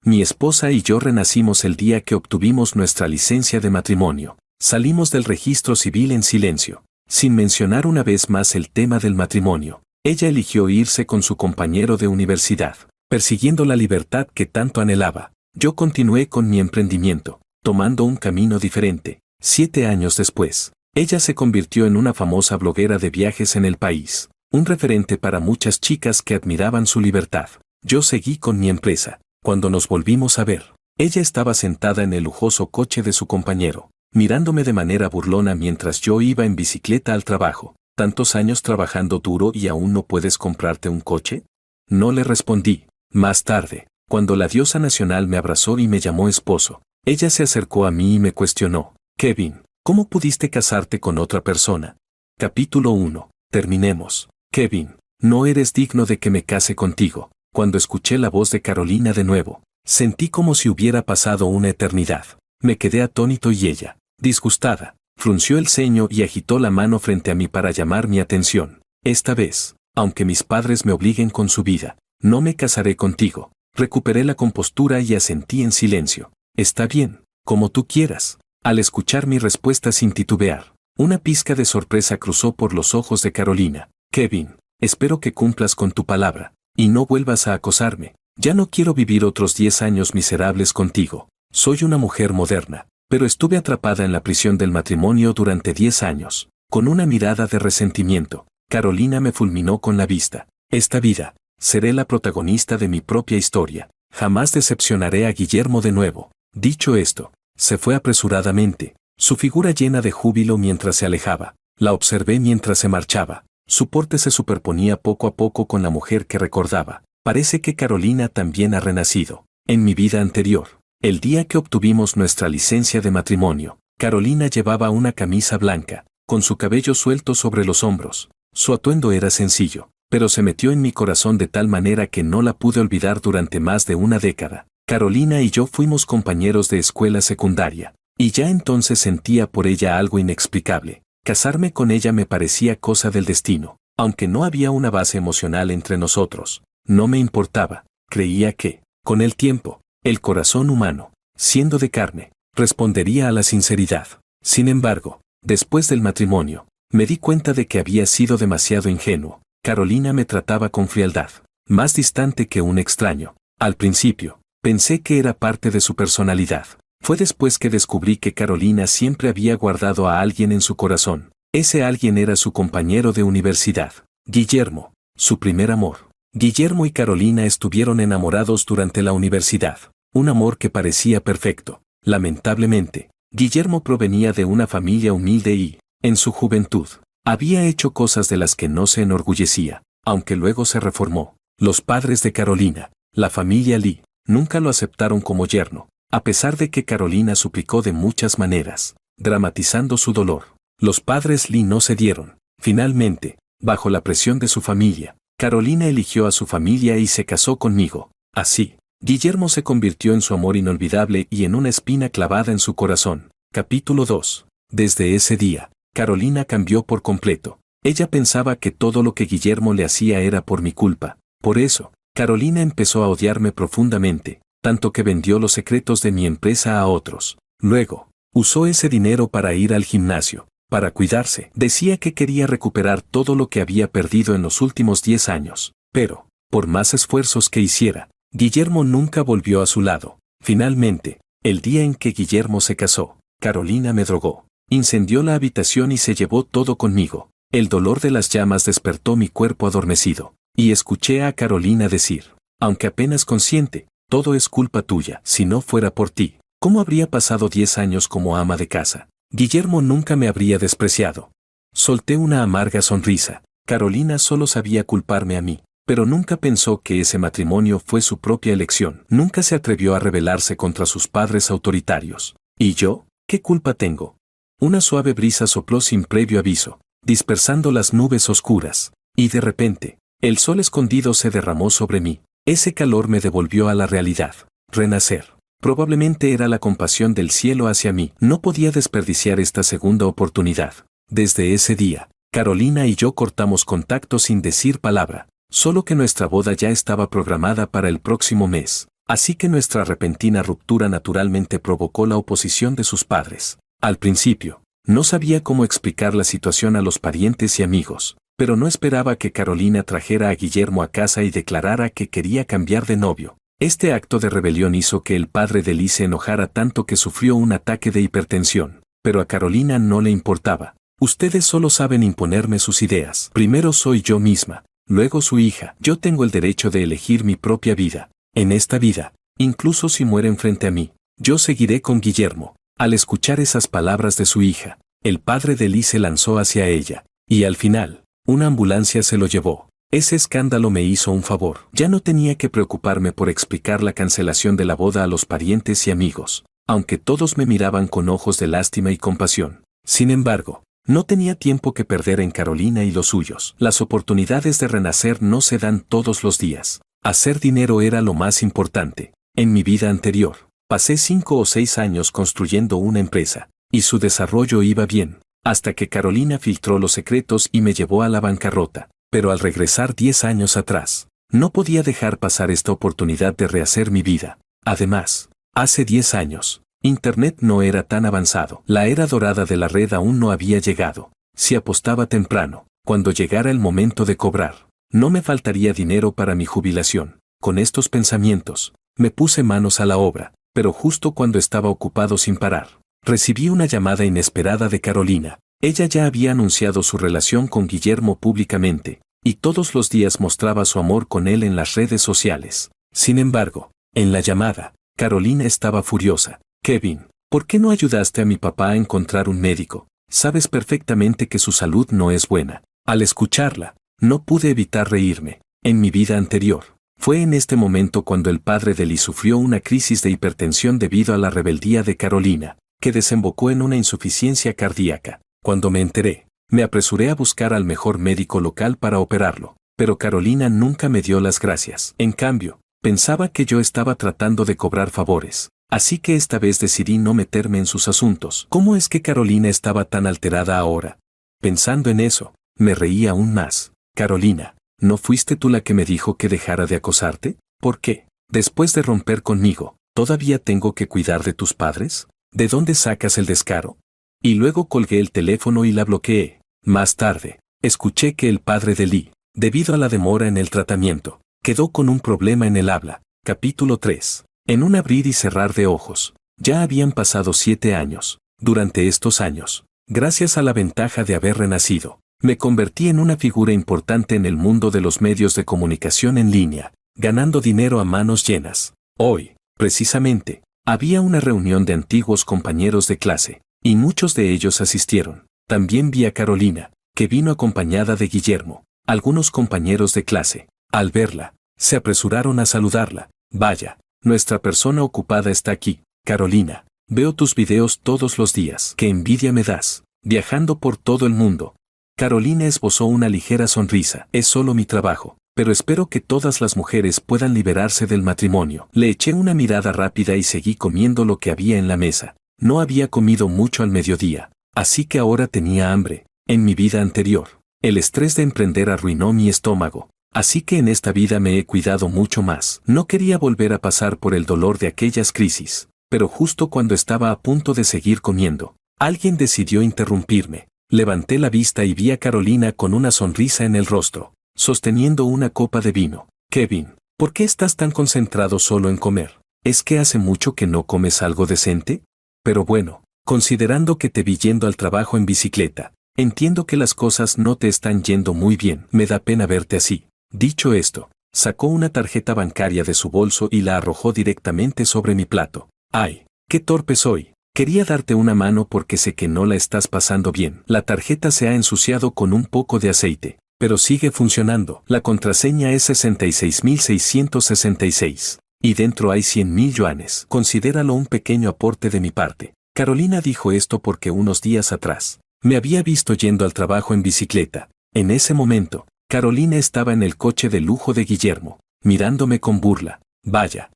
Mi esposa y yo renacimos el día que obtuvimos nuestra licencia de matrimonio. Salimos del registro civil en silencio, sin mencionar una vez más el tema del matrimonio. Ella eligió irse con su compañero de universidad, persiguiendo la libertad que tanto anhelaba. Yo continué con mi emprendimiento, tomando un camino diferente. 7 años después, ella se convirtió en una famosa bloguera de viajes en el país, un referente para muchas chicas que admiraban su libertad. Yo seguí con mi empresa. Cuando nos volvimos a ver, ella estaba sentada en el lujoso coche de su compañero, mirándome de manera burlona mientras yo iba en bicicleta al trabajo. ¿Tantos años trabajando duro y aún no puedes comprarte un coche? No le respondí. Más tarde, cuando la diosa nacional me abrazó y me llamó esposo, ella se acercó a mí y me cuestionó. Kevin, ¿cómo pudiste casarte con otra persona? Capítulo 1. Terminemos. Kevin, no eres digno de que me case contigo. Cuando escuché la voz de Carolina de nuevo, sentí como si hubiera pasado una eternidad. Me quedé atónito y ella, disgustada, frunció el ceño y agitó la mano frente a mí para llamar mi atención. Esta vez, aunque mis padres me obliguen con su vida, no me casaré contigo. Recuperé la compostura y asentí en silencio. Está bien, como tú quieras. Al escuchar mi respuesta sin titubear, una pizca de sorpresa cruzó por los ojos de Carolina. Kevin, espero que cumplas con tu palabra. Y no vuelvas a acosarme. Ya no quiero vivir otros 10 años miserables contigo. Soy una mujer moderna, pero estuve atrapada en la prisión del matrimonio durante 10 años. Con una mirada de resentimiento, Carolina me fulminó con la vista. Esta vida, seré la protagonista de mi propia historia. Jamás decepcionaré a Guillermo de nuevo. Dicho esto, se fue apresuradamente, su figura llena de júbilo mientras se alejaba. La observé mientras se marchaba. Su porte se superponía poco a poco con la mujer que recordaba. Parece que Carolina también ha renacido. En mi vida anterior, el día que obtuvimos nuestra licencia de matrimonio, Carolina llevaba una camisa blanca, con su cabello suelto sobre los hombros. Su atuendo era sencillo, pero se metió en mi corazón de tal manera que no la pude olvidar durante más de una década. Carolina y yo fuimos compañeros de escuela secundaria, y ya entonces sentía por ella algo inexplicable. Casarme con ella me parecía cosa del destino, aunque no había una base emocional entre nosotros. No me importaba, creía que, con el tiempo, el corazón humano, siendo de carne, respondería a la sinceridad. Sin embargo, después del matrimonio, me di cuenta de que había sido demasiado ingenuo. Carolina me trataba con frialdad, más distante que un extraño. Al principio, pensé que era parte de su personalidad. Fue después que descubrí que Carolina siempre había guardado a alguien en su corazón. Ese alguien era su compañero de universidad, Guillermo, su primer amor. Guillermo y Carolina estuvieron enamorados durante la universidad, un amor que parecía perfecto. Lamentablemente, Guillermo provenía de una familia humilde y, en su juventud, había hecho cosas de las que no se enorgullecía, aunque luego se reformó. Los padres de Carolina, la familia Lee, nunca lo aceptaron como yerno, a pesar de que Carolina suplicó de muchas maneras, dramatizando su dolor. Los padres Lee no cedieron. Finalmente, bajo la presión de su familia, Carolina eligió a su familia y se casó conmigo. Así, Guillermo se convirtió en su amor inolvidable y en una espina clavada en su corazón. Capítulo 2. Desde ese día, Carolina cambió por completo. Ella pensaba que todo lo que Guillermo le hacía era por mi culpa. Por eso, Carolina empezó a odiarme profundamente, tanto que vendió los secretos de mi empresa a otros. Luego, usó ese dinero para ir al gimnasio, para cuidarse. Decía que quería recuperar todo lo que había perdido en los últimos 10 años. Pero, por más esfuerzos que hiciera, Guillermo nunca volvió a su lado. Finalmente, el día en que Guillermo se casó, Carolina me drogó, incendió la habitación y se llevó todo conmigo. El dolor de las llamas despertó mi cuerpo adormecido, y escuché a Carolina decir, aunque apenas consciente, todo es culpa tuya. Si no fuera por ti, ¿cómo habría pasado 10 años como ama de casa? Guillermo nunca me habría despreciado. Solté una amarga sonrisa. Carolina solo sabía culparme a mí, pero nunca pensó que ese matrimonio fue su propia elección. Nunca se atrevió a rebelarse contra sus padres autoritarios. ¿Y yo? ¿Qué culpa tengo? Una suave brisa sopló sin previo aviso, dispersando las nubes oscuras, y de repente, el sol escondido se derramó sobre mí. Ese calor me devolvió a la realidad. Renacer. Probablemente era la compasión del cielo hacia mí. No podía desperdiciar esta segunda oportunidad. Desde ese día, Carolina y yo cortamos contacto sin decir palabra, solo que nuestra boda ya estaba programada para el próximo mes. Así que nuestra repentina ruptura naturalmente provocó la oposición de sus padres. Al principio, no sabía cómo explicar la situación a los parientes y amigos, pero no esperaba que Carolina trajera a Guillermo a casa y declarara que quería cambiar de novio. Este acto de rebelión hizo que el padre de Lee se enojara tanto que sufrió un ataque de hipertensión, pero a Carolina no le importaba. Ustedes solo saben imponerme sus ideas. Primero soy yo misma, luego su hija. Yo tengo el derecho de elegir mi propia vida. En esta vida, incluso si mueren frente a mí, yo seguiré con Guillermo. Al escuchar esas palabras de su hija, el padre de Lee se lanzó hacia ella, y al final, una ambulancia se lo llevó. Ese escándalo me hizo un favor. Ya no tenía que preocuparme por explicar la cancelación de la boda a los parientes y amigos, aunque todos me miraban con ojos de lástima y compasión. Sin embargo, no tenía tiempo que perder en Carolina y los suyos. Las oportunidades de renacer no se dan todos los días. Hacer dinero era lo más importante. En mi vida anterior, pasé 5 o 6 años construyendo una empresa, y su desarrollo iba bien, hasta que Carolina filtró los secretos y me llevó a la bancarrota. Pero al regresar 10 años atrás, no podía dejar pasar esta oportunidad de rehacer mi vida. Además, hace 10 años, Internet no era tan avanzado. La era dorada de la red aún no había llegado. Si apostaba temprano, cuando llegara el momento de cobrar, no me faltaría dinero para mi jubilación. Con estos pensamientos, me puse manos a la obra, pero justo cuando estaba ocupado sin parar, recibí una llamada inesperada de Carolina. Ella ya había anunciado su relación con Guillermo públicamente, y todos los días mostraba su amor con él en las redes sociales. Sin embargo, en la llamada, Carolina estaba furiosa. Kevin, ¿por qué no ayudaste a mi papá a encontrar un médico? Sabes perfectamente que su salud no es buena. Al escucharla, no pude evitar reírme. En mi vida anterior, fue en este momento cuando el padre de Lee sufrió una crisis de hipertensión debido a la rebeldía de Carolina, que desembocó en una insuficiencia cardíaca. Cuando me enteré, me apresuré a buscar al mejor médico local para operarlo, pero Carolina nunca me dio las gracias. En cambio, pensaba que yo estaba tratando de cobrar favores, así que esta vez decidí no meterme en sus asuntos. ¿Cómo es que Carolina estaba tan alterada ahora? Pensando en eso, me reí aún más. Carolina, ¿no fuiste tú la que me dijo que dejara de acosarte? ¿Por qué? Después de romper conmigo, ¿todavía tengo que cuidar de tus padres? ¿De dónde sacas el descaro? Y luego colgué el teléfono y la bloqueé. Más tarde, escuché que el padre de Lee, debido a la demora en el tratamiento, quedó con un problema en el habla. Capítulo 3. En un abrir y cerrar de ojos, ya habían pasado 7 años. Durante estos años, gracias a la ventaja de haber renacido, me convertí en una figura importante en el mundo de los medios de comunicación en línea, ganando dinero a manos llenas. Hoy, precisamente, había una reunión de antiguos compañeros de clase, y muchos de ellos asistieron. También vi a Carolina, que vino acompañada de Guillermo. Algunos compañeros de clase, al verla, se apresuraron a saludarla. Vaya, nuestra persona ocupada está aquí. Carolina, veo tus videos todos los días. ¡Qué envidia me das! Viajando por todo el mundo. Carolina esbozó una ligera sonrisa. Es solo mi trabajo, pero espero que todas las mujeres puedan liberarse del matrimonio. Le eché una mirada rápida y seguí comiendo lo que había en la mesa. No había comido mucho al mediodía, así que ahora tenía hambre. En mi vida anterior, el estrés de emprender arruinó mi estómago, así que en esta vida me he cuidado mucho más. No quería volver a pasar por el dolor de aquellas crisis, pero justo cuando estaba a punto de seguir comiendo, alguien decidió interrumpirme. Levanté la vista y vi a Carolina con una sonrisa en el rostro, sosteniendo una copa de vino. Kevin, ¿por qué estás tan concentrado solo en comer? ¿Es que hace mucho que no comes algo decente? Pero bueno, considerando que te vi yendo al trabajo en bicicleta, entiendo que las cosas no te están yendo muy bien. Me da pena verte así. Dicho esto, sacó una tarjeta bancaria de su bolso y la arrojó directamente sobre mi plato. ¡Ay, qué torpe soy! Quería darte una mano porque sé que no la estás pasando bien. La tarjeta se ha ensuciado con un poco de aceite, pero sigue funcionando. La contraseña es 66.666. Y dentro hay 100.000 yuanes. Considéralo un pequeño aporte de mi parte. Carolina dijo esto porque unos días atrás, me había visto yendo al trabajo en bicicleta. En ese momento, Carolina estaba en el coche de lujo de Guillermo, mirándome con burla. Vaya,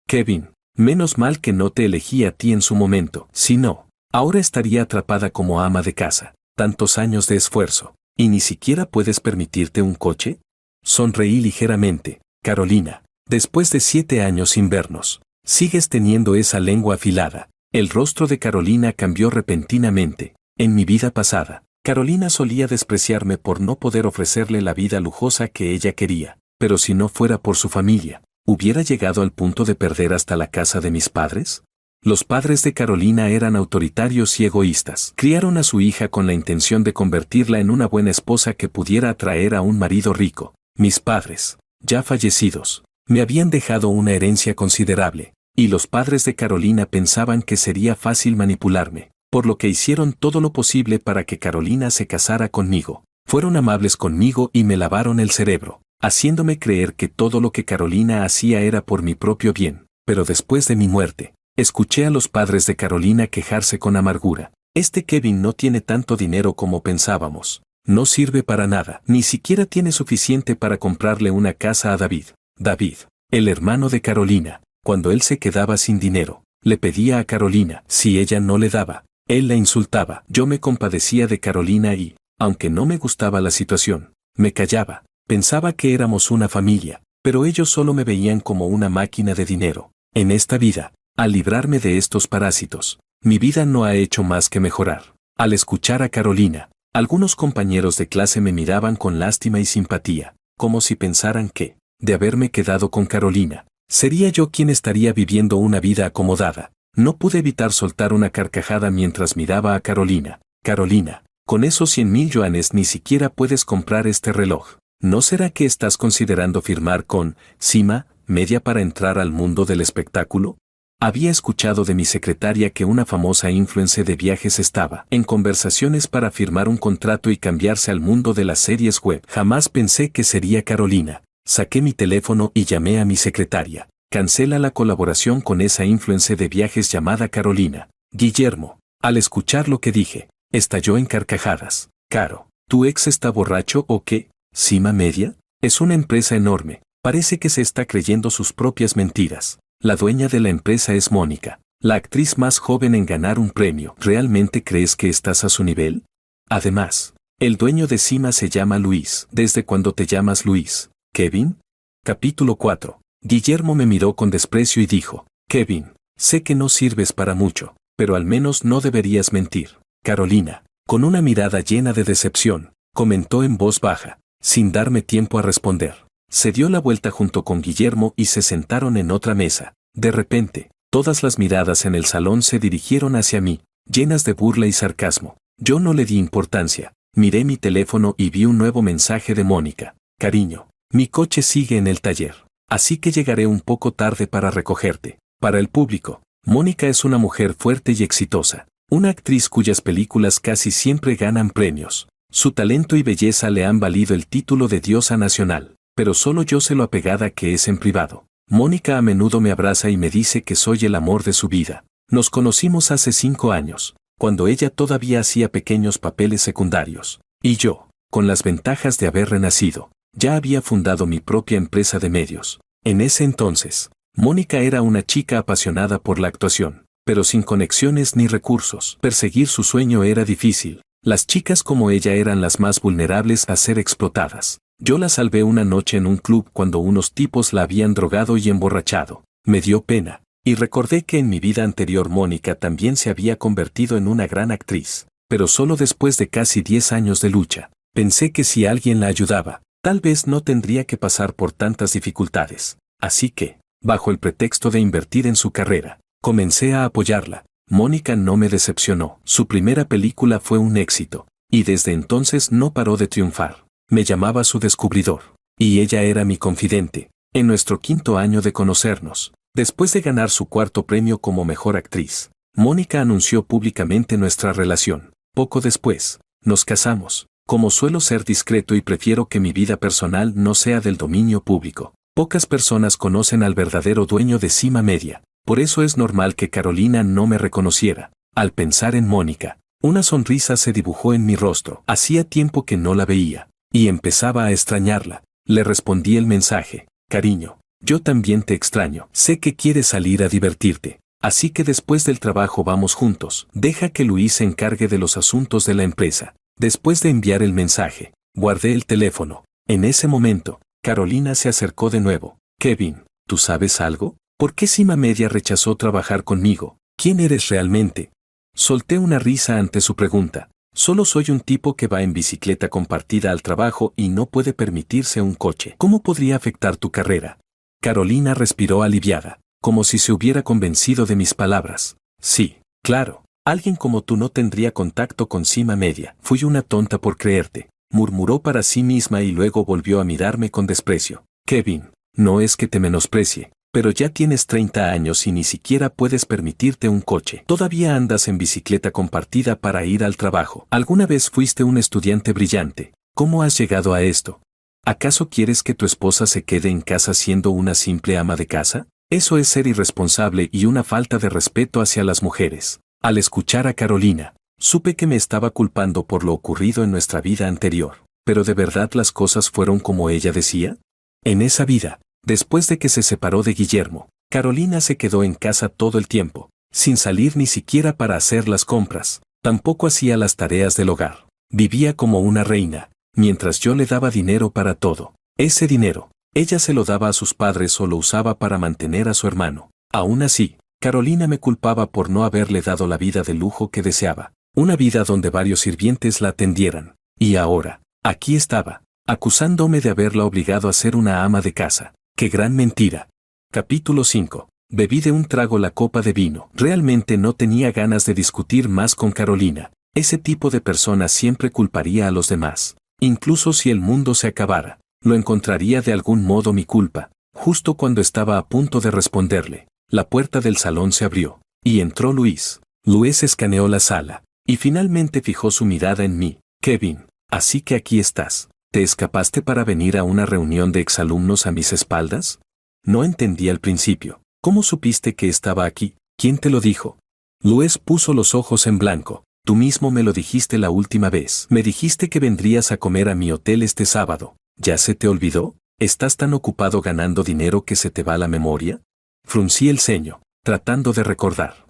Kevin, menos mal que no te elegí a ti en su momento. Si no, ahora estaría atrapada como ama de casa. Tantos años de esfuerzo, ¿y ni siquiera puedes permitirte un coche? Sonreí ligeramente. Carolina, Después de 7 años sin vernos, sigues teniendo esa lengua afilada. El rostro de Carolina cambió repentinamente. En mi vida pasada, Carolina solía despreciarme por no poder ofrecerle la vida lujosa que ella quería, pero si no fuera por su familia, ¿hubiera llegado al punto de perder hasta la casa de mis padres? Los padres de Carolina eran autoritarios y egoístas. Criaron a su hija con la intención de convertirla en una buena esposa que pudiera atraer a un marido rico. Mis padres, ya fallecidos, me habían dejado una herencia considerable, y los padres de Carolina pensaban que sería fácil manipularme, por lo que hicieron todo lo posible para que Carolina se casara conmigo. Fueron amables conmigo y me lavaron el cerebro, haciéndome creer que todo lo que Carolina hacía era por mi propio bien. Pero después de mi muerte, escuché a los padres de Carolina quejarse con amargura. Este Kevin no tiene tanto dinero como pensábamos. No sirve para nada, ni siquiera tiene suficiente para comprarle una casa a David. David, el hermano de Carolina, cuando él se quedaba sin dinero, le pedía a Carolina. Si ella no le daba, él la insultaba. Yo me compadecía de Carolina y, aunque no me gustaba la situación, me callaba. Pensaba que éramos una familia, pero ellos solo me veían como una máquina de dinero. En esta vida, al librarme de estos parásitos, mi vida no ha hecho más que mejorar. Al escuchar a Carolina, algunos compañeros de clase me miraban con lástima y simpatía, como si pensaran que, de haberme quedado con Carolina, sería yo quien estaría viviendo una vida acomodada. No pude evitar soltar una carcajada mientras miraba a Carolina. Carolina, con esos 100,000 yuanes ni siquiera puedes comprar este reloj. ¿No será que estás considerando firmar con Cima Media para entrar al mundo del espectáculo? Había escuchado de mi secretaria que una famosa influencer de viajes estaba en conversaciones para firmar un contrato y cambiarse al mundo de las series web. Jamás pensé que sería Carolina. Saqué mi teléfono y llamé a mi secretaria. Cancela la colaboración con esa influencer de viajes llamada Carolina. Guillermo, al escuchar lo que dije, estalló en carcajadas. Caro, ¿tu ex está borracho o qué? ¿Cima Media? Es una empresa enorme. Parece que se está creyendo sus propias mentiras. La dueña de la empresa es Mónica, la actriz más joven en ganar un premio. ¿Realmente crees que estás a su nivel? Además, el dueño de Cima se llama Luis. ¿Desde cuándo te llamas Luis? ¿Kevin? Capítulo 4. Guillermo me miró con desprecio y dijo: Kevin, sé que no sirves para mucho, pero al menos no deberías mentir. Carolina, con una mirada llena de decepción, comentó en voz baja, sin darme tiempo a responder. Se dio la vuelta junto con Guillermo y se sentaron en otra mesa. De repente, todas las miradas en el salón se dirigieron hacia mí, llenas de burla y sarcasmo. Yo no le di importancia. Miré mi teléfono y vi un nuevo mensaje de Mónica. Cariño, mi coche sigue en el taller, así que llegaré un poco tarde para recogerte. Para el público, Mónica es una mujer fuerte y exitosa, una actriz cuyas películas casi siempre ganan premios. Su talento y belleza le han valido el título de diosa nacional, pero solo yo sé lo apegada que es en privado. Mónica a menudo me abraza y me dice que soy el amor de su vida. Nos conocimos hace 5 años, cuando ella todavía hacía pequeños papeles secundarios, y yo, con las ventajas de haber renacido, ya había fundado mi propia empresa de medios. En ese entonces, Mónica era una chica apasionada por la actuación, pero sin conexiones ni recursos. Perseguir su sueño era difícil. Las chicas como ella eran las más vulnerables a ser explotadas. Yo la salvé una noche en un club cuando unos tipos la habían drogado y emborrachado. Me dio pena, y recordé que en mi vida anterior Mónica también se había convertido en una gran actriz, pero solo después de casi 10 años de lucha. Pensé que si alguien la ayudaba, tal vez no tendría que pasar por tantas dificultades. Así que, bajo el pretexto de invertir en su carrera, comencé a apoyarla. Mónica no me decepcionó. Su primera película fue un éxito, y desde entonces no paró de triunfar. Me llamaba su descubridor, y ella era mi confidente. En nuestro 5º año de conocernos, después de ganar su 4º premio como mejor actriz, Mónica anunció públicamente nuestra relación. Poco después, nos casamos. Como suelo ser discreto y prefiero que mi vida personal no sea del dominio público, pocas personas conocen al verdadero dueño de Cima Media. Por eso es normal que Carolina no me reconociera. Al pensar en Mónica, una sonrisa se dibujó en mi rostro. Hacía tiempo que no la veía, y empezaba a extrañarla. Le respondí el mensaje: cariño, yo también te extraño. Sé que quieres salir a divertirte, así que después del trabajo vamos juntos. Deja que Luis se encargue de los asuntos de la empresa. Después de enviar el mensaje, guardé el teléfono. En ese momento, Carolina se acercó de nuevo. Kevin, ¿Tú sabes algo? ¿Por qué Cima Media rechazó trabajar conmigo? ¿Quién eres realmente? Solté una risa ante su pregunta. Solo soy un tipo que va en bicicleta compartida al trabajo y no puede permitirse un coche. ¿Cómo podría afectar tu carrera? Carolina respiró aliviada, como si se hubiera convencido de mis palabras. Sí, claro. Alguien como tú no tendría contacto con Cima Media. Fui una tonta por creerte, murmuró para sí misma y luego volvió a mirarme con desprecio. Kevin, no es que te menosprecie, pero ya tienes 30 años y ni siquiera puedes permitirte un coche. Todavía andas en bicicleta compartida para ir al trabajo. ¿Alguna vez fuiste un estudiante brillante? ¿Cómo has llegado a esto? ¿Acaso quieres que tu esposa se quede en casa siendo una simple ama de casa? Eso es ser irresponsable y una falta de respeto hacia las mujeres. Al escuchar a Carolina, supe que me estaba culpando por lo ocurrido en nuestra vida anterior. ¿Pero de verdad las cosas fueron como ella decía? En esa vida, después de que se separó de Guillermo, Carolina se quedó en casa todo el tiempo, sin salir ni siquiera para hacer las compras. Tampoco hacía las tareas del hogar. Vivía como una reina, mientras yo le daba dinero para todo. Ese dinero, ella se lo daba a sus padres o lo usaba para mantener a su hermano. Aún así, Carolina me culpaba por no haberle dado la vida de lujo que deseaba, una vida donde varios sirvientes la atendieran. Y ahora, aquí estaba, acusándome de haberla obligado a ser una ama de casa. ¡Qué gran mentira! Capítulo 5. Bebí de un trago la copa de vino. Realmente no tenía ganas de discutir más con Carolina. Ese tipo de persona siempre culparía a los demás. Incluso si el mundo se acabara, lo encontraría de algún modo mi culpa. Justo cuando estaba a punto de responderle, la puerta del salón se abrió, y entró Luis. Luis escaneó la sala, y finalmente fijó su mirada en mí. Kevin, así que aquí estás. ¿Te escapaste para venir a una reunión de exalumnos a mis espaldas? No entendí al principio. ¿Cómo supiste que estaba aquí? ¿Quién te lo dijo? Luis puso los ojos en blanco. Tú mismo me lo dijiste la última vez. Me dijiste que vendrías a comer a mi hotel este sábado. ¿Ya se te olvidó? ¿Estás tan ocupado ganando dinero que se te va la memoria? Fruncí el ceño, tratando de recordar.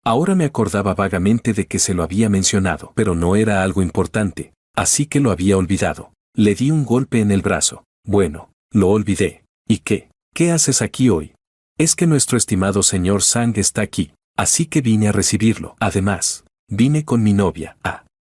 Ahora me acordaba vagamente de que se lo había mencionado, pero no era algo importante, así que lo había olvidado. Le di un golpe en el brazo. Bueno, lo olvidé. ¿Y qué? ¿Qué haces aquí hoy? Es que nuestro estimado señor Sang está aquí, así que vine a recibirlo. Además, vine con mi novia.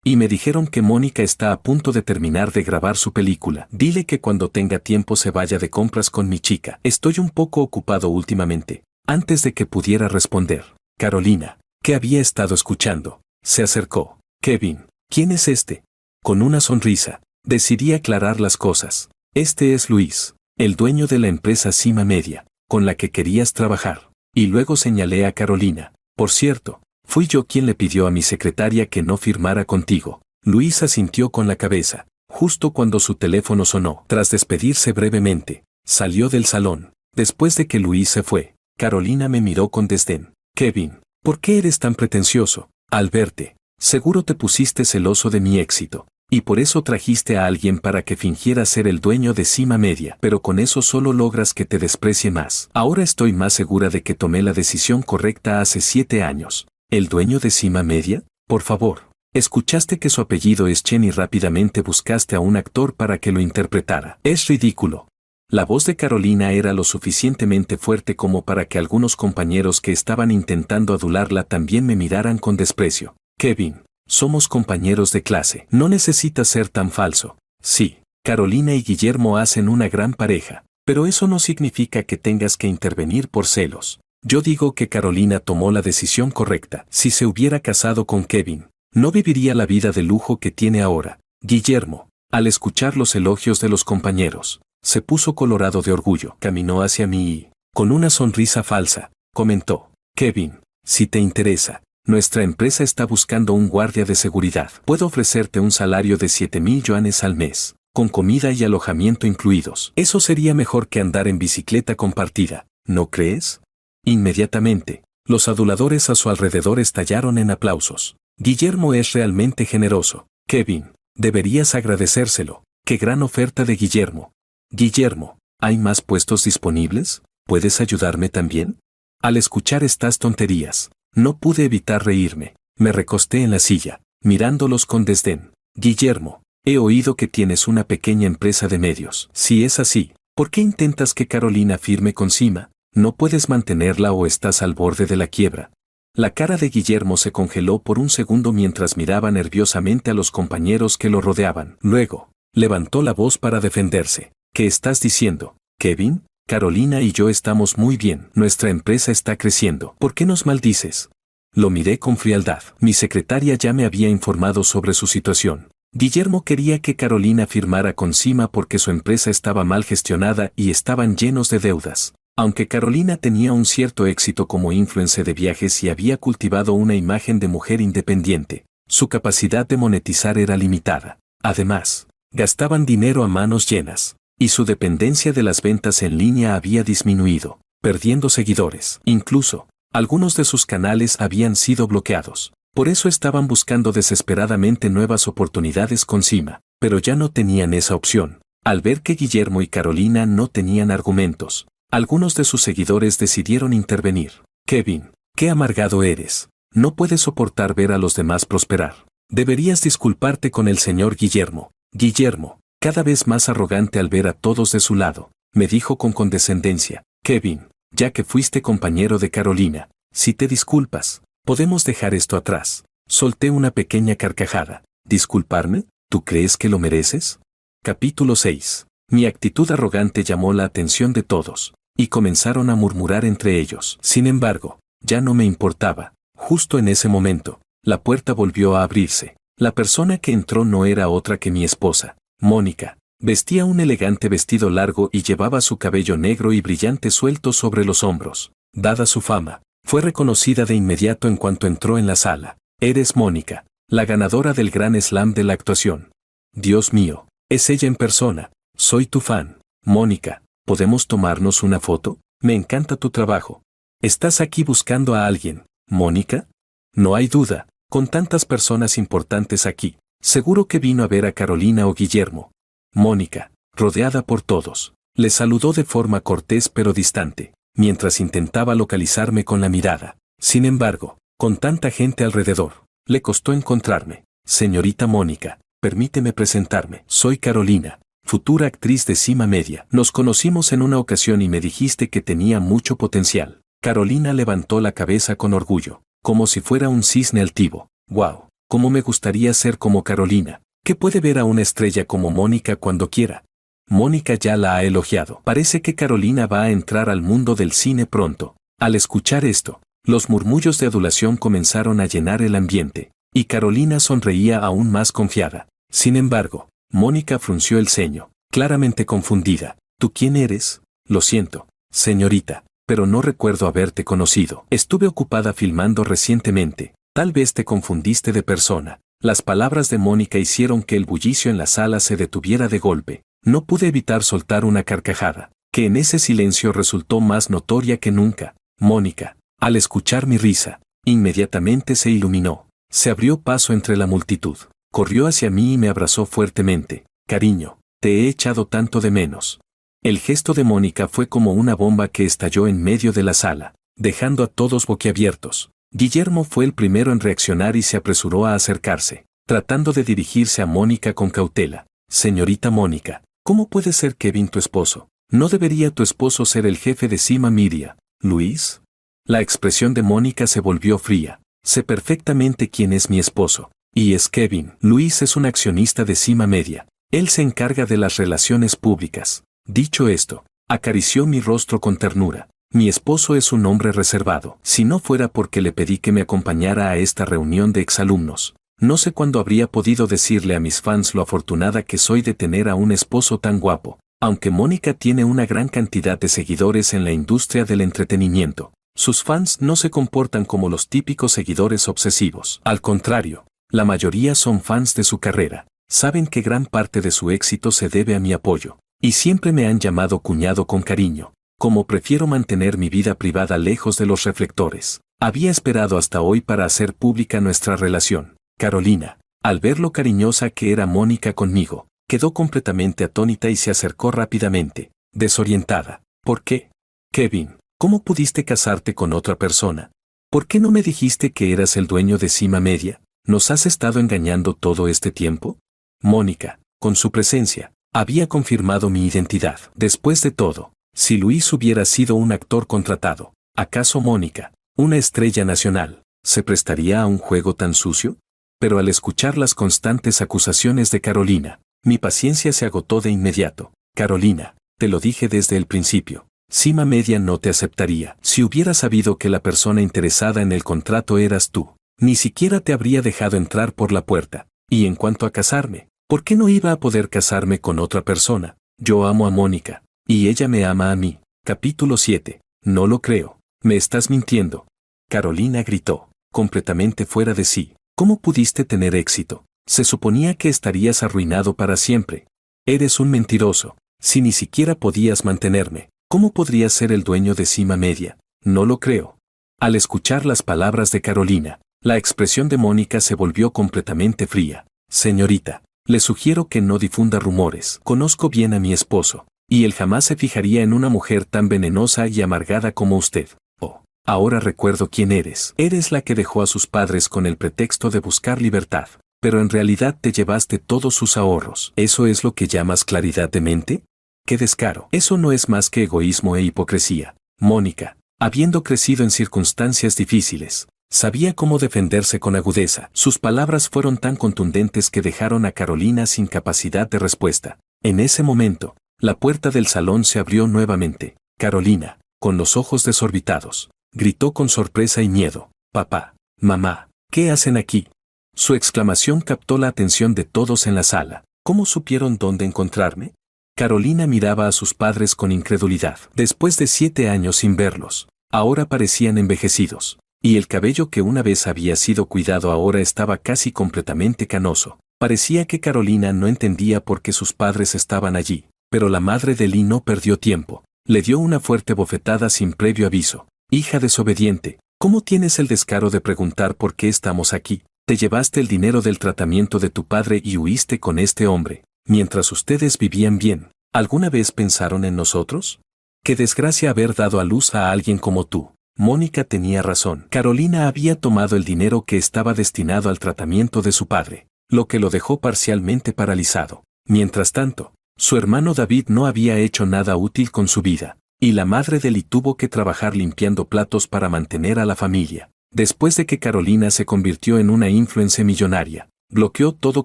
Y me dijeron que Mónica está a punto de terminar de grabar su película. Dile que cuando tenga tiempo se vaya de compras con mi chica. Estoy un poco ocupado últimamente. Antes de que pudiera responder, Carolina, que había estado escuchando, se acercó. Kevin, ¿quién es este? Con una sonrisa, decidí aclarar las cosas. Este es Luis, el dueño de la empresa Cima Media, con la que querías trabajar. Y luego señalé a Carolina. Por cierto, fui yo quien le pidió a mi secretaria que no firmara contigo. Luis asintió con la cabeza, justo cuando su teléfono sonó. Tras despedirse brevemente, salió del salón. Después de que Luis se fue, Carolina me miró con desdén. Kevin, ¿por qué eres tan pretencioso? Al verte, seguro te pusiste celoso de mi éxito, y por eso trajiste a alguien para que fingiera ser el dueño de Cima Media, pero con eso solo logras que te desprecie más. Ahora estoy más segura de que tomé la decisión correcta hace 7 años. ¿El dueño de Cima Media? Por favor. Escuchaste que su apellido es Chen y rápidamente buscaste a un actor para que lo interpretara. Es ridículo. La voz de Carolina era lo suficientemente fuerte como para que algunos compañeros que estaban intentando adularla también me miraran con desprecio. Kevin, somos compañeros de clase. No necesitas ser tan falso. Sí, Carolina y Guillermo hacen una gran pareja, pero eso no significa que tengas que intervenir por celos. Yo digo que Carolina tomó la decisión correcta. Si se hubiera casado con Kevin, no viviría la vida de lujo que tiene ahora. Guillermo, al escuchar los elogios de los compañeros, se puso colorado de orgullo. Caminó hacia mí y, con una sonrisa falsa, comentó: Kevin, si te interesa, nuestra empresa está buscando un guardia de seguridad. Puedo ofrecerte un salario de 7,000 yuanes al mes, con comida y alojamiento incluidos. Eso sería mejor que andar en bicicleta compartida, ¿no crees? Inmediatamente, los aduladores a su alrededor estallaron en aplausos. Guillermo es realmente generoso. Kevin, deberías agradecérselo. ¡Qué gran oferta de Guillermo! Guillermo, ¿hay más puestos disponibles? ¿Puedes ayudarme también? Al escuchar estas tonterías, no pude evitar reírme. Me recosté en la silla, mirándolos con desdén. Guillermo, he oído que tienes una pequeña empresa de medios. Si es así, ¿Por qué intentas que Carolina firme con Cima? ¿No puedes mantenerla o estás al borde de la quiebra? La cara de Guillermo se congeló por un segundo mientras miraba nerviosamente a los compañeros que lo rodeaban. Luego, levantó la voz para defenderse. ¿Qué estás diciendo, Kevin? Carolina y yo estamos muy bien. Nuestra empresa está creciendo. ¿Por qué nos maldices? Lo miré con frialdad. Mi secretaria ya me había informado sobre su situación. Guillermo quería que Carolina firmara con Cima porque su empresa estaba mal gestionada y estaban llenos de deudas. Aunque Carolina tenía un cierto éxito como influencer de viajes y había cultivado una imagen de mujer independiente, su capacidad de monetizar era limitada. Además, gastaban dinero a manos llenas, y su dependencia de las ventas en línea había disminuido, perdiendo seguidores. Incluso, algunos de sus canales habían sido bloqueados. Por eso estaban buscando desesperadamente nuevas oportunidades con Cima, pero ya no tenían esa opción. Al ver que Guillermo y Carolina no tenían argumentos, algunos de sus seguidores decidieron intervenir. Kevin, qué amargado eres. No puedes soportar ver a los demás prosperar. Deberías disculparte con el señor Guillermo. Guillermo, cada vez más arrogante al ver a todos de su lado, me dijo con condescendencia. Kevin, ya que fuiste compañero de Carolina, si te disculpas, podemos dejar esto atrás. Solté una pequeña carcajada. ¿Disculparme? ¿Tú crees que lo mereces? Capítulo 6. Mi actitud arrogante llamó la atención de todos, y comenzaron a murmurar entre ellos. Sin embargo, ya no me importaba. Justo en ese momento, la puerta volvió a abrirse. La persona que entró no era otra que mi esposa, Mónica. Vestía un elegante vestido largo y llevaba su cabello negro y brillante suelto sobre los hombros. Dada su fama, fue reconocida de inmediato en cuanto entró en la sala. Eres Mónica, la ganadora del Gran Slam de la actuación. Dios mío, es ella en persona. Soy tu fan. Mónica, ¿podemos tomarnos una foto? Me encanta tu trabajo. ¿Estás aquí buscando a alguien, Mónica? No hay duda, con tantas personas importantes aquí, seguro que vino a ver a Carolina o Guillermo. Mónica, rodeada por todos, le saludó de forma cortés pero distante, mientras intentaba localizarme con la mirada. Sin embargo, con tanta gente alrededor, le costó encontrarme. Señorita Mónica, permíteme presentarme. Soy Carolina, futura actriz de Cima Media. Nos conocimos en una ocasión y me dijiste que tenía mucho potencial. Carolina levantó la cabeza con orgullo, como si fuera un cisne altivo. ¡Wow! ¿Cómo me gustaría ser como Carolina? ¿Qué puede ver a una estrella como Mónica cuando quiera? Mónica ya la ha elogiado. Parece que Carolina va a entrar al mundo del cine pronto. Al escuchar esto, los murmullos de adulación comenzaron a llenar el ambiente, y Carolina sonreía aún más confiada. Sin embargo, Mónica frunció el ceño, claramente confundida. ¿Tú quién eres? Lo siento, señorita, pero no recuerdo haberte conocido. Estuve ocupada filmando recientemente. Tal vez te confundiste de persona. Las palabras de Mónica hicieron que el bullicio en la sala se detuviera de golpe. No pude evitar soltar una carcajada, que en ese silencio resultó más notoria que nunca. Mónica, al escuchar mi risa, inmediatamente se iluminó. Se abrió paso entre la multitud. Corrió hacia mí y me abrazó fuertemente. Cariño, te he echado tanto de menos. El gesto de Mónica fue como una bomba que estalló en medio de la sala, dejando a todos boquiabiertos. Guillermo fue el primero en reaccionar y se apresuró a acercarse, tratando de dirigirse a Mónica con cautela. Señorita Mónica, ¿cómo puede ser Kevin tu esposo? ¿No debería tu esposo ser el jefe de Cima Media, Luis? La expresión de Mónica se volvió fría. Sé perfectamente quién es mi esposo. Y es Kevin. Luis es un accionista de Cima Media. Él se encarga de las relaciones públicas. Dicho esto, acarició mi rostro con ternura. Mi esposo es un hombre reservado. Si no fuera porque le pedí que me acompañara a esta reunión de exalumnos, no sé cuándo habría podido decirle a mis fans lo afortunada que soy de tener a un esposo tan guapo. Aunque Mónica tiene una gran cantidad de seguidores en la industria del entretenimiento, sus fans no se comportan como los típicos seguidores obsesivos. Al contrario, la mayoría son fans de su carrera. Saben que gran parte de su éxito se debe a mi apoyo, y siempre me han llamado cuñado con cariño. Como prefiero mantener mi vida privada lejos de los reflectores, había esperado hasta hoy para hacer pública nuestra relación. Carolina, al ver lo cariñosa que era Mónica conmigo, quedó completamente atónita y se acercó rápidamente, desorientada. ¿Por qué? Kevin, ¿cómo pudiste casarte con otra persona? ¿Por qué no me dijiste que eras el dueño de Cima Media? ¿Nos has estado engañando todo este tiempo? Mónica, con su presencia, Había confirmado mi identidad. Después de todo, si Luis hubiera sido un actor contratado, ¿acaso Mónica, una estrella nacional, se prestaría a un juego tan sucio? Pero al escuchar las constantes acusaciones de Carolina, mi paciencia se agotó de inmediato. Carolina, te lo dije desde el principio. Cima Media no te aceptaría. Si hubiera sabido que la persona interesada en el contrato eras tú, ni siquiera te habría dejado entrar por la puerta. Y en cuanto a casarme, ¿por qué no iba a poder casarme con otra persona? Yo amo a Mónica, y ella me ama a mí. Capítulo 7. No lo creo. Me estás mintiendo. Carolina gritó, completamente fuera de sí. ¿Cómo pudiste tener éxito? Se suponía que estarías arruinado para siempre. Eres un mentiroso. Si ni siquiera podías mantenerme, ¿cómo podrías ser el dueño de Cima Media? No lo creo. Al escuchar las palabras de Carolina, la expresión de Mónica se volvió completamente fría. Señorita, le sugiero que no difunda rumores. Conozco bien a mi esposo, y él jamás se fijaría en una mujer tan venenosa y amargada como usted. Oh, ahora recuerdo quién eres. Eres la que dejó a sus padres con el pretexto de buscar libertad, pero en realidad te llevaste todos sus ahorros. ¿Eso es lo que llamas claridad de mente? ¡Qué descaro! Eso no es más que egoísmo e hipocresía. Mónica, habiendo crecido en circunstancias difíciles, sabía cómo defenderse con agudeza. Sus palabras fueron tan contundentes que dejaron a Carolina sin capacidad de respuesta. En ese momento, la puerta del salón se abrió nuevamente. Carolina, con los ojos desorbitados, gritó con sorpresa y miedo. Papá, mamá, ¿qué hacen aquí? Su exclamación captó la atención de todos en la sala. ¿Cómo supieron dónde encontrarme? Carolina miraba a sus padres con incredulidad. Después de 7 años sin verlos, ahora parecían envejecidos, y el cabello que una vez había sido cuidado ahora estaba casi completamente canoso. Parecía que Carolina no entendía por qué sus padres estaban allí, pero la madre de Lee no perdió tiempo. Le dio una fuerte bofetada sin previo aviso. Hija desobediente, ¿cómo tienes el descaro de preguntar por qué estamos aquí? Te llevaste el dinero del tratamiento de tu padre y huiste con este hombre. Mientras ustedes vivían bien, ¿alguna vez pensaron en nosotros? Qué desgracia haber dado a luz a alguien como tú. Mónica tenía razón. Carolina había tomado el dinero que estaba destinado al tratamiento de su padre, lo que lo dejó parcialmente paralizado. Mientras tanto, su hermano David no había hecho nada útil con su vida, y la madre de Lee tuvo que trabajar limpiando platos para mantener a la familia. Después de que Carolina se convirtió en una influencer millonaria, bloqueó todo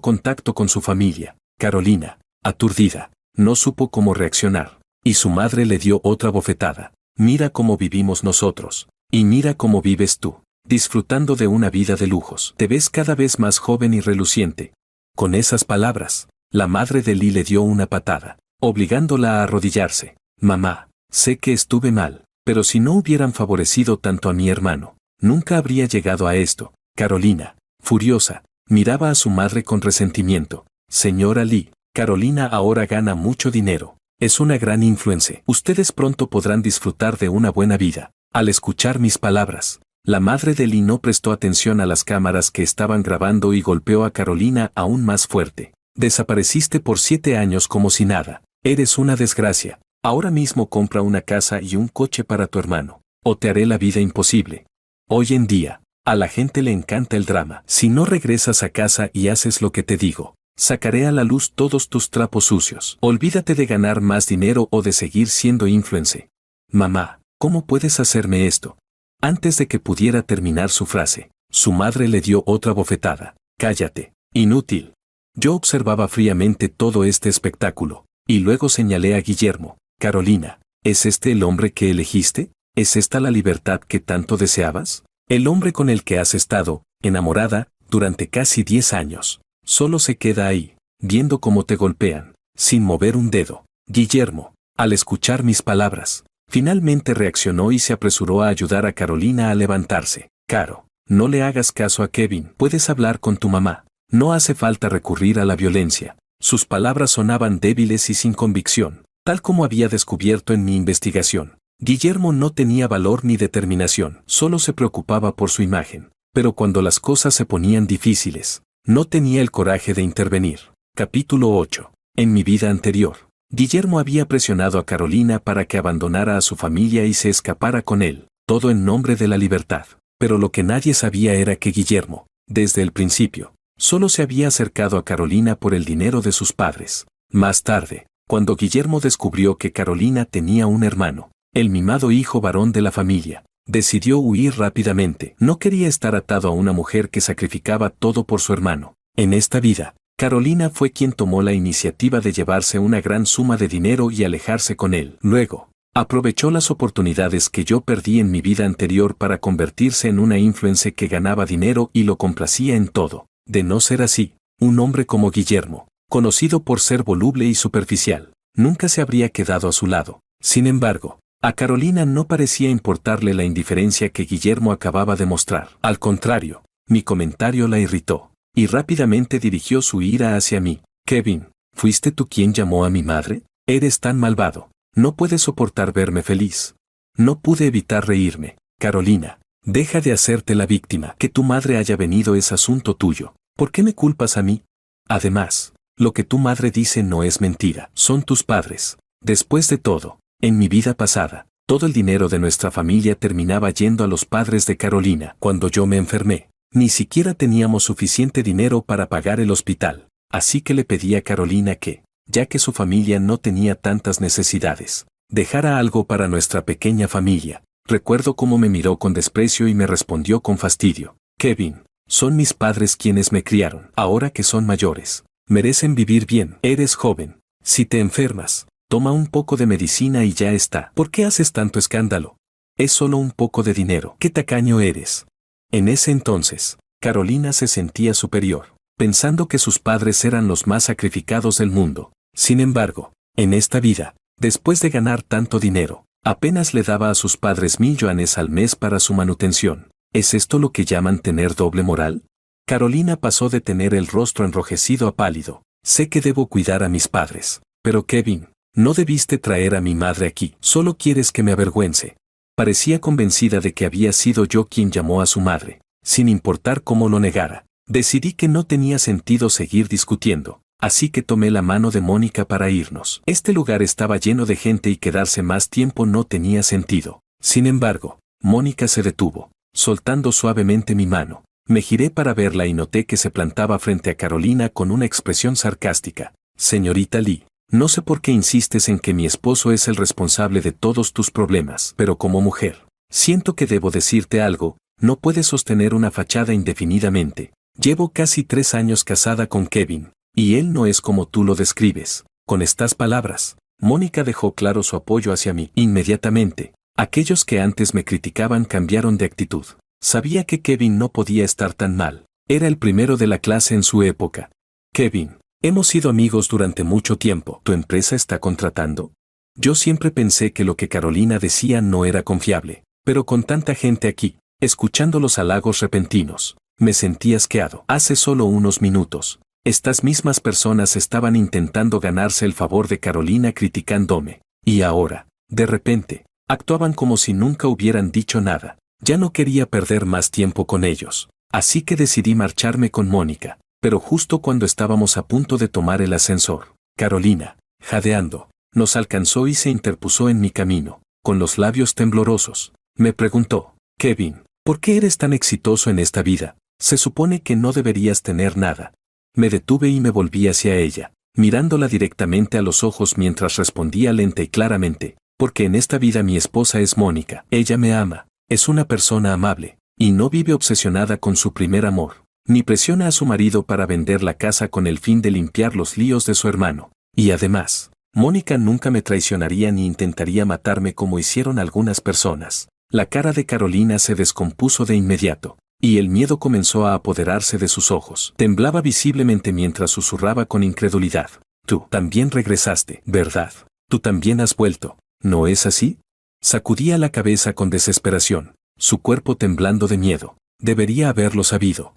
contacto con su familia. Carolina, aturdida, no supo cómo reaccionar, y su madre le dio otra bofetada. Mira cómo vivimos nosotros, y mira cómo vives tú, disfrutando de una vida de lujos. Te ves cada vez más joven y reluciente. Con esas palabras, la madre de Lee le dio una patada, obligándola a arrodillarse. Mamá, sé que estuve mal, pero si no hubieran favorecido tanto a mi hermano, nunca habría llegado a esto. Carolina, furiosa, miraba a su madre con resentimiento. Señora Lee, Carolina ahora gana mucho dinero. Es una gran influencer. Ustedes pronto podrán disfrutar de una buena vida. Al escuchar mis palabras, la madre de Lee no prestó atención a las cámaras que estaban grabando y golpeó a Carolina aún más fuerte. Desapareciste por 7 años como si nada. Eres una desgracia. Ahora mismo compra una casa y un coche para tu hermano, o te haré la vida imposible. Hoy en día, a la gente le encanta el drama. Si no regresas a casa y haces lo que te digo, sacaré a la luz todos tus trapos sucios. Olvídate de ganar más dinero o de seguir siendo influencer. Mamá, ¿cómo puedes hacerme esto? Antes de que pudiera terminar su frase, su madre le dio otra bofetada. Cállate, inútil. Yo observaba fríamente todo este espectáculo, y luego señalé a Guillermo. Carolina, ¿es este el hombre que elegiste? ¿Es esta la libertad que tanto deseabas? El hombre con el que has estado, enamorada, durante casi 10 años. Solo se queda ahí, viendo cómo te golpean, sin mover un dedo. Guillermo, al escuchar mis palabras, finalmente reaccionó y se apresuró a ayudar a Carolina a levantarse. Caro, no le hagas caso a Kevin. Puedes hablar con tu mamá. No hace falta recurrir a la violencia. Sus palabras sonaban débiles y sin convicción, tal como había descubierto en mi investigación. Guillermo no tenía valor ni determinación, solo se preocupaba por su imagen. Pero cuando las cosas se ponían difíciles, no tenía el coraje de intervenir. Capítulo 8. En mi vida anterior, Guillermo había presionado a Carolina para que abandonara a su familia y se escapara con él, todo en nombre de la libertad. Pero lo que nadie sabía era que Guillermo, desde el principio, solo se había acercado a Carolina por el dinero de sus padres. Más tarde, cuando Guillermo descubrió que Carolina tenía un hermano, el mimado hijo varón de la familia, decidió huir rápidamente. No quería estar atado a una mujer que sacrificaba todo por su hermano. En esta vida, Carolina fue quien tomó la iniciativa de llevarse una gran suma de dinero y alejarse con él. Luego, aprovechó las oportunidades que yo perdí en mi vida anterior para convertirse en una influencer que ganaba dinero y lo complacía en todo. De no ser así, un hombre como Guillermo, conocido por ser voluble y superficial, nunca se habría quedado a su lado. Sin embargo, a Carolina no parecía importarle la indiferencia que Guillermo acababa de mostrar. Al contrario, mi comentario la irritó, y rápidamente dirigió su ira hacia mí. Kevin, ¿fuiste tú quien llamó a mi madre? Eres tan malvado. No puedes soportar verme feliz. No pude evitar reírme. Carolina, deja de hacerte la víctima. Que tu madre haya venido es asunto tuyo. ¿Por qué me culpas a mí? Además, lo que tu madre dice no es mentira. Son tus padres. Después de todo, en mi vida pasada, todo el dinero de nuestra familia terminaba yendo a los padres de Carolina. Cuando yo me enfermé, ni siquiera teníamos suficiente dinero para pagar el hospital. Así que le pedí a Carolina que, ya que su familia no tenía tantas necesidades, dejara algo para nuestra pequeña familia. Recuerdo cómo me miró con desprecio y me respondió con fastidio. Kevin, son mis padres quienes me criaron. Ahora que son mayores, merecen vivir bien. Eres joven. Si te enfermas, toma un poco de medicina y ya está. ¿Por qué haces tanto escándalo? Es solo un poco de dinero. ¿Qué tacaño eres? En ese entonces, Carolina se sentía superior, pensando que sus padres eran los más sacrificados del mundo. Sin embargo, en esta vida, después de ganar tanto dinero, apenas le daba a sus padres 1,000 yuanes al mes para su manutención. ¿Es esto lo que llaman tener doble moral? Carolina pasó de tener el rostro enrojecido a pálido. Sé que debo cuidar a mis padres, pero Kevin, no debiste traer a mi madre aquí. Solo quieres que me avergüence. Parecía convencida de que había sido yo quien llamó a su madre, sin importar cómo lo negara. Decidí que no tenía sentido seguir discutiendo, así que tomé la mano de Mónica para irnos. Este lugar estaba lleno de gente y quedarse más tiempo no tenía sentido. Sin embargo, Mónica se detuvo, soltando suavemente mi mano. Me giré para verla y noté que se plantaba frente a Carolina con una expresión sarcástica. Señorita Lee, no sé por qué insistes en que mi esposo es el responsable de todos tus problemas, pero como mujer, siento que debo decirte algo. No puedes sostener una fachada indefinidamente. Llevo casi 3 años casada con Kevin, y él no es como tú lo describes. Con estas palabras, Mónica dejó claro su apoyo hacia mí. Inmediatamente, aquellos que antes me criticaban cambiaron de actitud. Sabía que Kevin no podía estar tan mal. Era el primero de la clase en su época. Kevin, hemos sido amigos durante mucho tiempo. ¿Tu empresa está contratando? Yo siempre pensé que lo que Carolina decía no era confiable, pero con tanta gente aquí, escuchando los halagos repentinos, me sentí asqueado. Hace solo unos minutos, estas mismas personas estaban intentando ganarse el favor de Carolina criticándome, y ahora, de repente, actuaban como si nunca hubieran dicho nada. Ya no quería perder más tiempo con ellos, así que decidí marcharme con Mónica, pero justo cuando estábamos a punto de tomar el ascensor, Carolina, jadeando, nos alcanzó y se interpuso en mi camino. Con los labios temblorosos, me preguntó, Kevin, ¿por qué eres tan exitoso en esta vida? Se supone que no deberías tener nada. Me detuve y me volví hacia ella, mirándola directamente a los ojos mientras respondía lenta y claramente, porque en esta vida mi esposa es Mónica. Ella me ama, es una persona amable, y no vive obsesionada con su primer amor, ni presiona a su marido para vender la casa con el fin de limpiar los líos de su hermano. Y además, Mónica nunca me traicionaría ni intentaría matarme como hicieron algunas personas. La cara de Carolina se descompuso de inmediato, y el miedo comenzó a apoderarse de sus ojos. Temblaba visiblemente mientras susurraba con incredulidad. Tú también regresaste, ¿verdad? Tú también has vuelto, ¿no es así? Sacudía la cabeza con desesperación, su cuerpo temblando de miedo. Debería haberlo sabido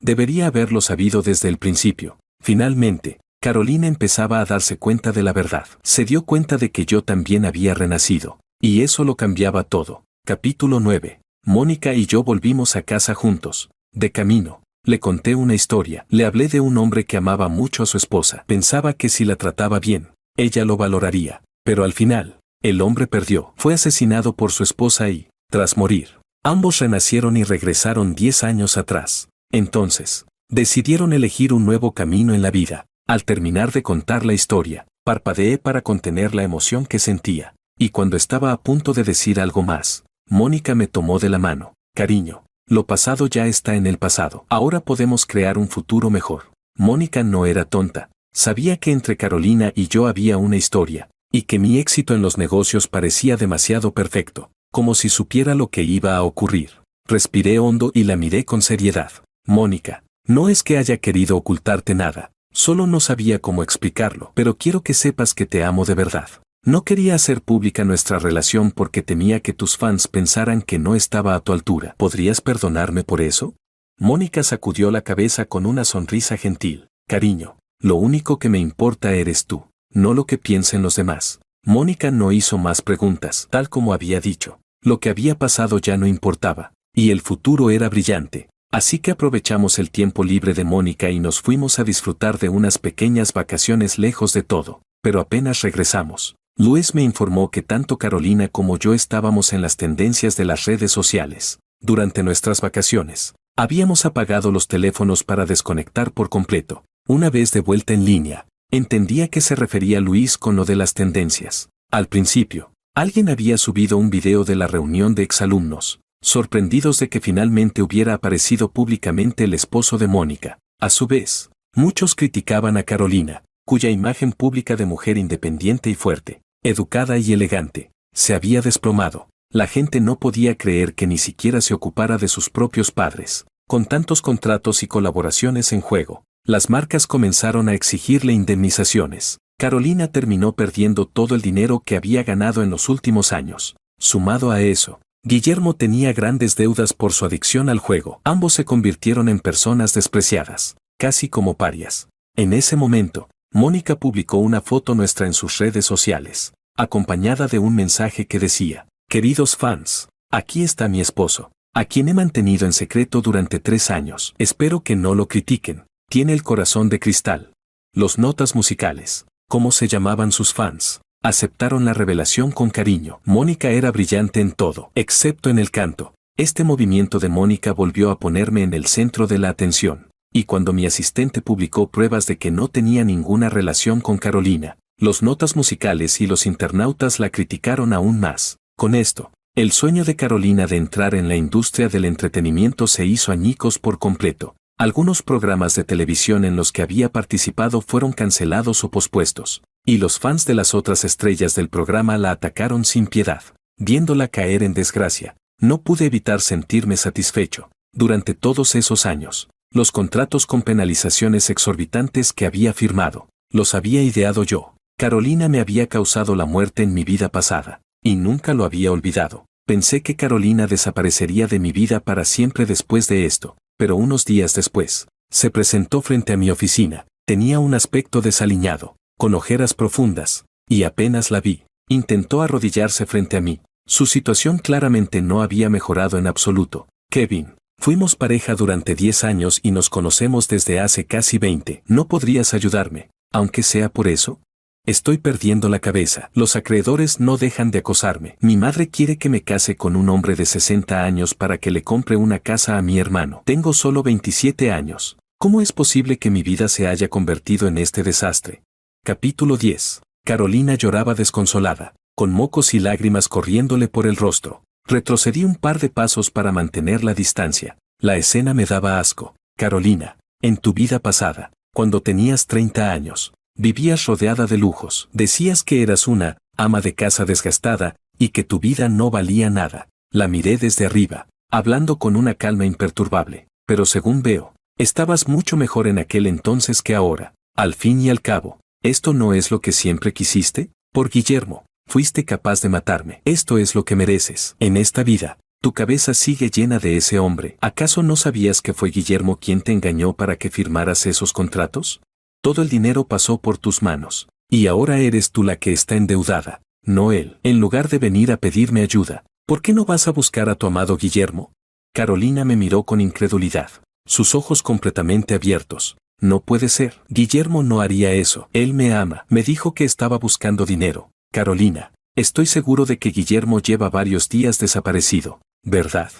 desde el principio. Finalmente, Carolina empezaba a darse cuenta de la verdad. Se dio cuenta de que yo también había renacido, y eso lo cambiaba todo. Capítulo 9. Mónica y yo volvimos a casa juntos. De camino, le conté una historia. Le hablé de un hombre que amaba mucho a su esposa. Pensaba que si la trataba bien, ella lo valoraría. Pero al final, el hombre perdió. Fue asesinado por su esposa y, tras morir, ambos renacieron y regresaron 10 años atrás. Entonces, decidieron elegir un nuevo camino en la vida. Al terminar de contar la historia, Parpadeé para contener la emoción que sentía, y cuando estaba a punto de decir algo más, Mónica me tomó de la mano. Cariño, lo pasado ya está en el pasado. Ahora podemos crear un futuro mejor. Mónica no era tonta. Sabía que entre Carolina y yo había una historia, y que mi éxito en los negocios parecía demasiado perfecto, como si supiera lo que iba a ocurrir. Respiré hondo y la miré con seriedad. Mónica, no es que haya querido ocultarte nada, solo no sabía cómo explicarlo, pero quiero que sepas que te amo de verdad. No quería hacer pública nuestra relación porque temía que tus fans pensaran que no estaba a tu altura. ¿Podrías perdonarme por eso? Mónica sacudió la cabeza con una sonrisa gentil. Cariño, lo único que me importa eres tú, no lo que piensen los demás. Mónica no hizo más preguntas, tal como había dicho. Lo que había pasado ya no importaba, y el futuro era brillante. Así que aprovechamos el tiempo libre de Mónica y nos fuimos a disfrutar de unas pequeñas vacaciones lejos de todo, pero apenas regresamos. Luis me informó que tanto Carolina como yo estábamos en las tendencias de las redes sociales. Durante nuestras vacaciones, habíamos apagado los teléfonos para desconectar por completo. Una vez de vuelta en línea, entendía a qué se refería Luis con lo de las tendencias. Al principio, alguien había subido un video de la reunión de exalumnos, sorprendidos de que finalmente hubiera aparecido públicamente el esposo de Mónica. A su vez, muchos criticaban a Carolina, cuya imagen pública de mujer independiente y fuerte, educada y elegante, se había desplomado. La gente no podía creer que ni siquiera se ocupara de sus propios padres. Con tantos contratos y colaboraciones en juego, las marcas comenzaron a exigirle indemnizaciones. Carolina terminó perdiendo todo el dinero que había ganado en los últimos años. Sumado a eso, Guillermo tenía grandes deudas por su adicción al juego. Ambos se convirtieron en personas despreciadas, casi como parias. En ese momento, Mónica publicó una foto nuestra en sus redes sociales, acompañada de un mensaje que decía: queridos fans, aquí está mi esposo, a quien he mantenido en secreto durante 3 años. Espero que no lo critiquen. Tiene el corazón de cristal. Los notas musicales, como se llamaban sus fans, aceptaron la revelación con cariño. Mónica era brillante en todo, excepto en el canto. Este movimiento de Mónica volvió a ponerme en el centro de la atención. Y cuando mi asistente publicó pruebas de que no tenía ninguna relación con Carolina, los notas musicales y los internautas la criticaron aún más. Con esto, el sueño de Carolina de entrar en la industria del entretenimiento se hizo añicos por completo. Algunos programas de televisión en los que había participado fueron cancelados o pospuestos, y los fans de las otras estrellas del programa la atacaron sin piedad. Viéndola caer en desgracia, no pude evitar sentirme satisfecho. Durante todos esos años, los contratos con penalizaciones exorbitantes que había firmado, los había ideado yo. Carolina me había causado la muerte en mi vida pasada, y nunca lo había olvidado. Pensé que Carolina desaparecería de mi vida para siempre después de esto, pero unos días después, se presentó frente a mi oficina. Tenía un aspecto desaliñado, con ojeras profundas, y apenas la vi, intentó arrodillarse frente a mí. Su situación claramente no había mejorado en absoluto. Kevin, fuimos pareja durante 10 años y nos conocemos desde hace casi 20. ¿No podrías ayudarme, aunque sea por eso? Estoy perdiendo la cabeza. Los acreedores no dejan de acosarme. Mi madre quiere que me case con un hombre de 60 años para que le compre una casa a mi hermano. Tengo solo 27 años. ¿Cómo es posible que mi vida se haya convertido en este desastre? Capítulo 10. Carolina lloraba desconsolada, con mocos y lágrimas corriéndole por el rostro. Retrocedí un par de pasos para mantener la distancia. La escena me daba asco. Carolina, en tu vida pasada, cuando tenías 30 años, vivías rodeada de lujos. Decías que eras una ama de casa desgastada y que tu vida no valía nada. La miré desde arriba, hablando con una calma imperturbable. Pero según veo, estabas mucho mejor en aquel entonces que ahora. Al fin y al cabo, ¿esto no es lo que siempre quisiste? Por Guillermo, fuiste capaz de matarme. Esto es lo que mereces. En esta vida, tu cabeza sigue llena de ese hombre. ¿Acaso no sabías que fue Guillermo quien te engañó para que firmaras esos contratos? Todo el dinero pasó por tus manos, y ahora eres tú la que está endeudada, no él. En lugar de venir a pedirme ayuda, ¿por qué no vas a buscar a tu amado Guillermo? Carolina me miró con incredulidad, sus ojos completamente abiertos. No puede ser. Guillermo no haría eso. Él me ama. Me dijo que estaba buscando dinero. Carolina, estoy seguro de que Guillermo lleva varios días desaparecido, ¿verdad?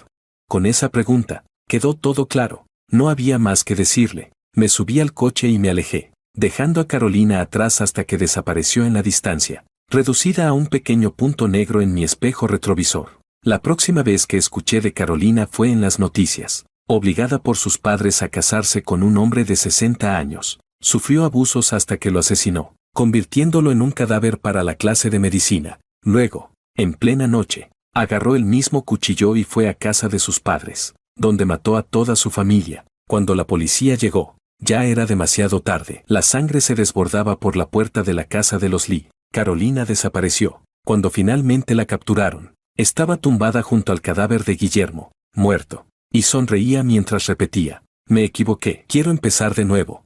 Con esa pregunta, quedó todo claro. No había más que decirle. Me subí al coche y me alejé. dejando a Carolina atrás hasta que desapareció en la distancia, reducida a un pequeño punto negro en mi espejo retrovisor. La próxima vez que escuché de Carolina fue en las noticias. Obligada por sus padres a casarse con un hombre de 60 años, sufrió abusos hasta que lo asesinó, convirtiéndolo en un cadáver para la clase de medicina. Luego, en plena noche, agarró el mismo cuchillo y fue a casa de sus padres, donde mató a toda su familia. Cuando la policía llegó, ya era demasiado tarde. La sangre se desbordaba por la puerta de la casa de los Lee. Carolina desapareció. Cuando finalmente la capturaron, estaba tumbada junto al cadáver de Guillermo, muerto, y sonreía mientras repetía: me equivoqué, quiero empezar de nuevo.